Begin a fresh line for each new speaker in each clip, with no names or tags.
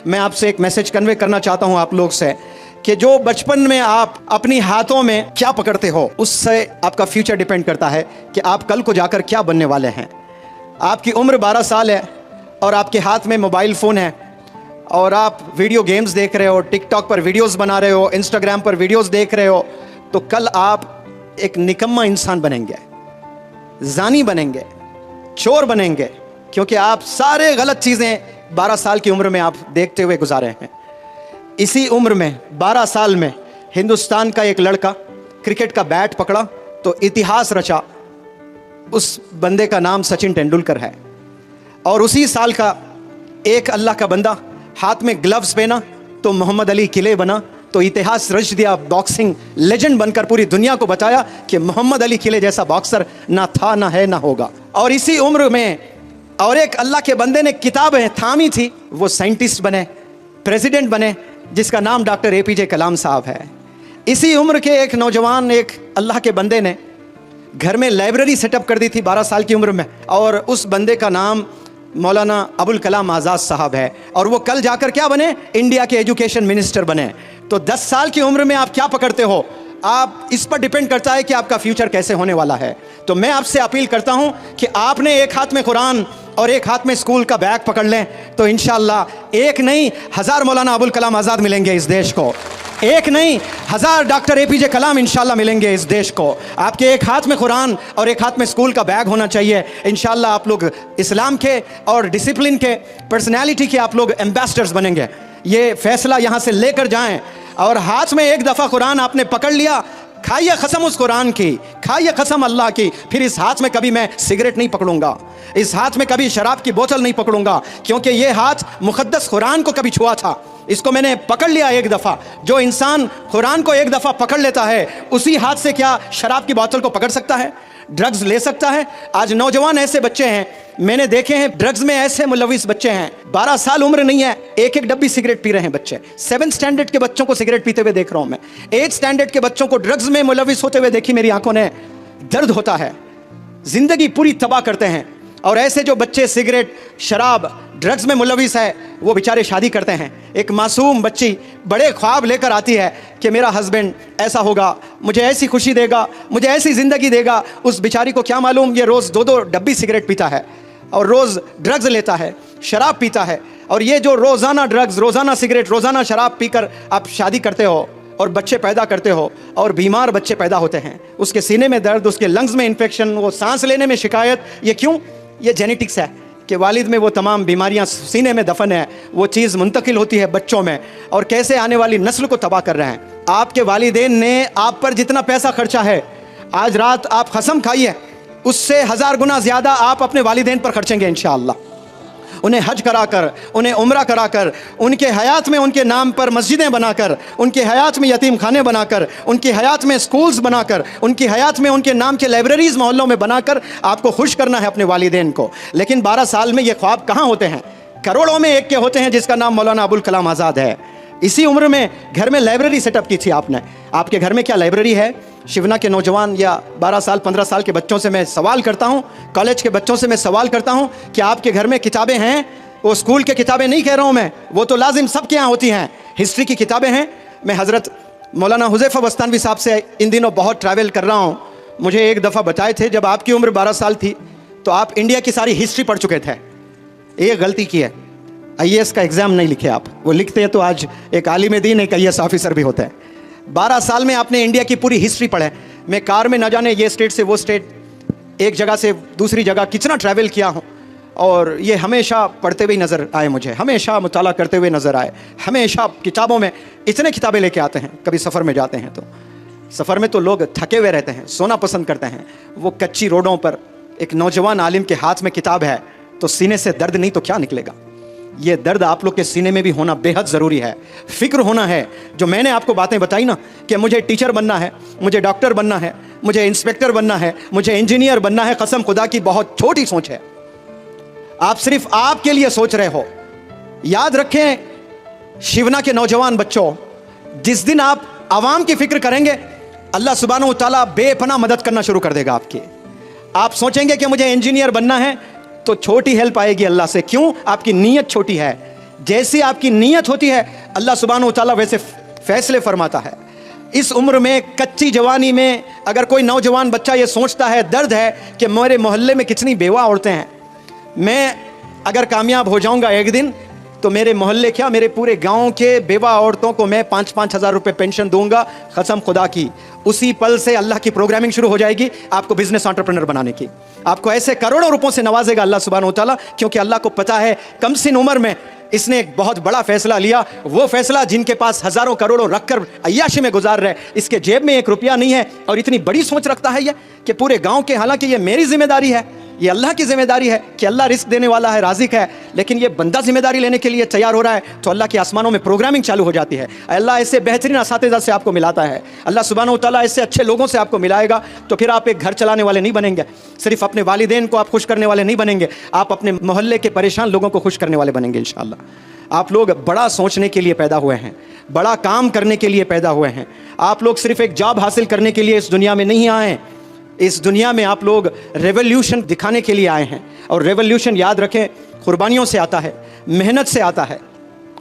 मैं आपसे एक मैसेज कन्वे करना चाहता हूं आप लोग से कि जो बचपन में आप अपनी हाथों में क्या पकड़ते हो उससे आपका फ्यूचर डिपेंड करता है कि आप कल को जाकर क्या बनने वाले हैं। आपकी उम्र 12 साल है और आपके हाथ में मोबाइल फ़ोन है और आप वीडियो गेम्स देख रहे हो, टिकटॉक पर वीडियोस बना रहे हो, इंस्टाग्राम पर वीडियोस देख रहे हो, तो कल आप एक निकम्मा इंसान बनेंगे, जानी बनेंगे, चोर बनेंगे, क्योंकि आप सारे गलत चीज़ें 12 साल की उम्र में आप देखते हुए गुजारे हैं। इसी उम्र में 12 साल में हिंदुस्तान का एक लड़का क्रिकेट का बैट पकड़ा तो इतिहास रचा। उस बंदे का नाम सचिन तेंदुलकर है। और उसी साल का एक अल्लाह का बंदा हाथ में ग्लव्स पहना तो मोहम्मद अली किले बना, तो इतिहास रच दिया, बॉक्सिंग लेजेंड बनकर पूरी दुनिया को बताया कि मोहम्मद अली किले जैसा बॉक्सर ना था, ना है, ना होगा। और इसी उम्र में और एक अल्लाह के बंदे ने किताबें थामी थी, वो साइंटिस्ट बने, प्रेसिडेंट बने, जिसका नाम डॉक्टर APJ कलाम साहब है। इसी उम्र के एक नौजवान, एक अल्लाह के बंदे ने घर में लाइब्रेरी सेटअप कर दी थी 12 साल की उम्र में, और उस बंदे का नाम मौलाना अबुल कलाम आज़ाद साहब है। और वो कल जाकर क्या बने? इंडिया के एजुकेशन मिनिस्टर बने। तो 10 साल की उम्र में आप क्या पकड़ते हो, आप इस पर डिपेंड करता है कि आपका फ्यूचर कैसे होने वाला है। तो मैं आपसे अपील करता हूं कि आपने एक हाथ में कुरान और एक हाथ में स्कूल का बैग पकड़ लें, तो इंशाअल्लाह एक नहीं 1000 मौलाना अबुल कलाम आज़ाद मिलेंगे इस देश को, एक नहीं 1000 डॉक्टर APJ कलाम इंशाअल्लाह मिलेंगे इस देश को। आपके एक हाथ में कुरान और एक हाथ में स्कूल का बैग होना चाहिए। इंशाअल्लाह आप लोग इस्लाम के और डिसिप्लिन के, पर्सनैलिटी के आप लोग एम्बेसडर्स बनेंगे। ये फैसला यहाँ से लेकर जाएं। और हाथ में एक दफ़ा कुरान आपने पकड़ लिया, खाइए कसम उस कुरान की, खाइए कसम अल्लाह की, फिर इस हाथ में कभी मैं सिगरेट नहीं पकड़ूंगा, इस हाथ में कभी शराब की बोतल नहीं पकड़ूंगा, क्योंकि ये हाथ मुक़द्दस कुरान को कभी छुआ था, इसको मैंने पकड़ लिया एक दफ़ा। जो इंसान कुरान को एक दफ़ा पकड़ लेता है, उसी हाथ से क्या शराब की बोतल को पकड़ सकता है, ड्रग्स ले सकता है? आज नौजवान ऐसे बच्चे हैं, मैंने देखे हैं, ड्रग्स में ऐसे मुलविस बच्चे हैं, 12 साल उम्र नहीं है, एक एक डब्बी सिगरेट पी रहे हैं बच्चे। 7th स्टैंडर्ड के बच्चों को सिगरेट पीते हुए देख रहा हूं मैं, 8th स्टैंडर्ड के बच्चों को ड्रग्स में मुलविस होते हुए देखी मेरी आंखों ने। दर्द होता है, जिंदगी पूरी तबाह करते हैं। और ऐसे जो बच्चे सिगरेट, शराब, ड्रग्स में मुलविस है, वो बेचारे शादी करते हैं। एक मासूम बच्ची बड़े ख्वाब लेकर आती है कि मेरा हस्बैंड ऐसा होगा, मुझे ऐसी खुशी देगा, मुझे ऐसी ज़िंदगी देगा। उस बेचारी को क्या मालूम, ये रोज़ 2-2 डब्बी सिगरेट पीता है और रोज़ ड्रग्स लेता है, शराब पीता है। और ये जो रोज़ाना ड्रग्स, रोज़ाना सिगरेट, रोज़ाना शराब पीकर आप शादी करते हो और बच्चे पैदा करते हो, और बीमार बच्चे पैदा होते हैं, उसके सीने में दर्द, उसके लंग्स में इन्फेक्शन, वो सांस लेने में शिकायत। ये क्यों? ये जेनेटिक्स है कि वालिद में वो तमाम बीमारियां सीने में दफन है, वो चीज़ मुंतकिल होती है बच्चों में, और कैसे आने वाली नस्ल को तबाह कर रहे हैं। आपके वालिदैन ने आप पर जितना पैसा खर्चा है, आज रात आप कसम खाइए, उससे 1000 गुना ज़्यादा आप अपने वालिदैन पर खर्चेंगे इंशाअल्लाह। उन्हें हज कराकर, उन्हें उम्रा कराकर, उनके हयात में उनके नाम पर मस्जिदें बनाकर, उनके हयात में यतीम खाने बनाकर, उनकी हयात में स्कूल्स बनाकर, उनकी हयात में उनके नाम के लाइब्रेरीज़ मोहल्लों में बनाकर आपको खुश करना है अपने वालिदैन को। लेकिन 12 साल में ये ख्वाब कहाँ होते हैं? करोड़ों में एक के होते हैं, जिसका नाम मौलाना अबुल कलाम आज़ाद है। इसी उम्र में घर में लाइब्रेरी सेटअप की थी आपने। आपके घर में क्या लाइब्रेरी है? शिवना के नौजवान या 12 साल 15 साल के बच्चों से मैं सवाल करता हूँ, कॉलेज के बच्चों से मैं सवाल करता हूँ कि आपके घर में किताबें हैं? वो स्कूल के किताबें नहीं कह रहा हूँ मैं, वो तो लाजिम सबके यहाँ होती हैं। हिस्ट्री की किताबें हैं। मैं हज़रत मौलाना हुज़ैफ़ा बस्तानवी साहब से इन दिनों बहुत ट्रैवल कर रहा हूँ। मुझे एक दफ़ा बताए थे, जब आपकी उम्र 12 साल थी तो आप इंडिया की सारी हिस्ट्री पढ़ चुके थे। एक गलती की है, IAS का एग्ज़ाम नहीं लिखे आप, वो लिखते हैं तो आज एक आलिम दीन, एक IAS ऑफिसर भी होते हैं। 12 साल में आपने इंडिया की पूरी हिस्ट्री पढ़े। मैं कार में न जाने ये स्टेट से वो स्टेट, एक जगह से दूसरी जगह कितना ट्रैवल किया हूँ, और ये हमेशा पढ़ते हुए नज़र आए, मुझे हमेशा मुताला करते हुए नज़र आए, हमेशा किताबों में इतने किताबें लेके आते हैं। कभी सफ़र में जाते हैं तो सफ़र में तो लोग थके हुए रहते हैं, सोना पसंद करते हैं। वो कच्ची रोडों पर एक नौजवान आलिम के हाथ में किताब है तो सीने से दर्द नहीं तो क्या निकलेगा? ये दर्द आप लोग के सीने में भी होना बेहद ज़रूरी है। फ़िक्र होना है। जो मैंने आपको बातें बताई ना कि मुझे टीचर बनना है, मुझे डॉक्टर बनना है, मुझे इंस्पेक्टर बनना है, मुझे इंजीनियर बनना है, कसम खुदा की बहुत छोटी सोच है। आप सिर्फ आपके लिए सोच रहे हो। याद रखें शिवना के नौजवान बच्चों, जिस दिन आप आवाम की फ़िक्र करेंगे, अल्लाह सुब्हानहू तआला बेपनाह मदद करना शुरू कर देगा आपकी। आप सोचेंगे कि मुझे इंजीनियर बनना है, तो छोटी हेल्प आएगी अल्लाह से। क्यों? आपकी नीयत छोटी है। जैसी आपकी नीयत होती है अल्लाह सुब्हानहू व तआला वैसे फैसले फरमाता है। इस उम्र में, कच्ची जवानी में, अगर कोई नौजवान बच्चा ये सोचता है, दर्द है कि मेरे मोहल्ले में कितनी बेवा औरतें हैं, मैं अगर कामयाब हो जाऊंगा एक दिन तो मेरे मोहल्ले क्या, मेरे पूरे गांव के बेवा औरतों को मैं 5-5 हज़ार रुपये पेंशन दूंगा, कसम खुदा की। उसी पल से अल्लाह की प्रोग्रामिंग शुरू हो जाएगी आपको बिजनेस एंटरप्रेन्योर बनाने की। आपको ऐसे करोड़ों रुपयों से नवाजेगा अल्लाह सुब्हानहू व तआला, क्योंकि अल्लाह को पता है कम सिन उम्र में इसने एक बहुत बड़ा फैसला लिया। वो फैसला जिनके पास हजारों करोड़ों रखकर अय्याशी में गुजार रहे, इसके जेब में 1 रुपया नहीं है और इतनी बड़ी सोच रखता है ये कि पूरे गांव के, हालांकि ये मेरी जिम्मेदारी है, ये अल्लाह की जिम्मेदारी है कि अल्लाह रिस्क देने वाला है, राज़िक है, लेकिन ये बंदा जिम्मेदारी लेने के लिए तैयार हो रहा है तो अल्लाह के आसमानों में प्रोग्रामिंग चालू हो जाती है। अल्लाह ऐसे बेहतरीन असातिज़ा से आपको मिलाता है, अल्लाह सुब्हानहू व तआला ऐसे अच्छे लोगों से आपको मिलाएगा, तो फिर आप एक घर चलाने वाले नहीं बनेंगे, सिर्फ अपने वालिदैन को आप खुश करने वाले नहीं बनेंगे, आप अपने मोहल्ले के परेशान लोगों को खुश करने वाले बनेंगे इंशाअल्लाह। आप लोग बड़ा सोचने के लिए पैदा हुए हैं, बड़ा काम करने के लिए पैदा हुए हैं। आप लोग सिर्फ एक जॉब हासिल करने के लिए इस दुनिया में नहीं आए, इस दुनिया में आप लोग रेवोल्यूशन दिखाने के लिए आए हैं। और रेवोल्यूशन, याद रखें, कुर्बानियों से आता है, मेहनत से आता है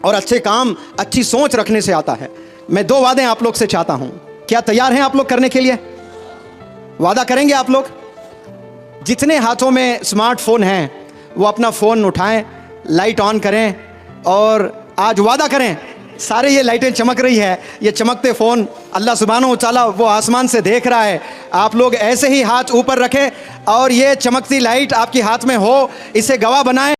और अच्छे काम, अच्छी सोच रखने से आता है। मैं 2 वादे आप लोग से चाहता हूं, क्या तैयार हैं आप लोग करने के लिए? वादा करेंगे आप लोग? जितने हाथों में स्मार्टफोन हैं वो अपना फ़ोन उठाएं, लाइट ऑन करें और आज वादा करें, सारे ये लाइटें चमक रही है, ये चमकते फ़ोन अल्लाह सुब्हानहू व तआला वो आसमान से देख रहा है। आप लोग ऐसे ही हाथ ऊपर रखें और ये चमकती लाइट आपके हाथ में हो, इसे गवाह बनाएं।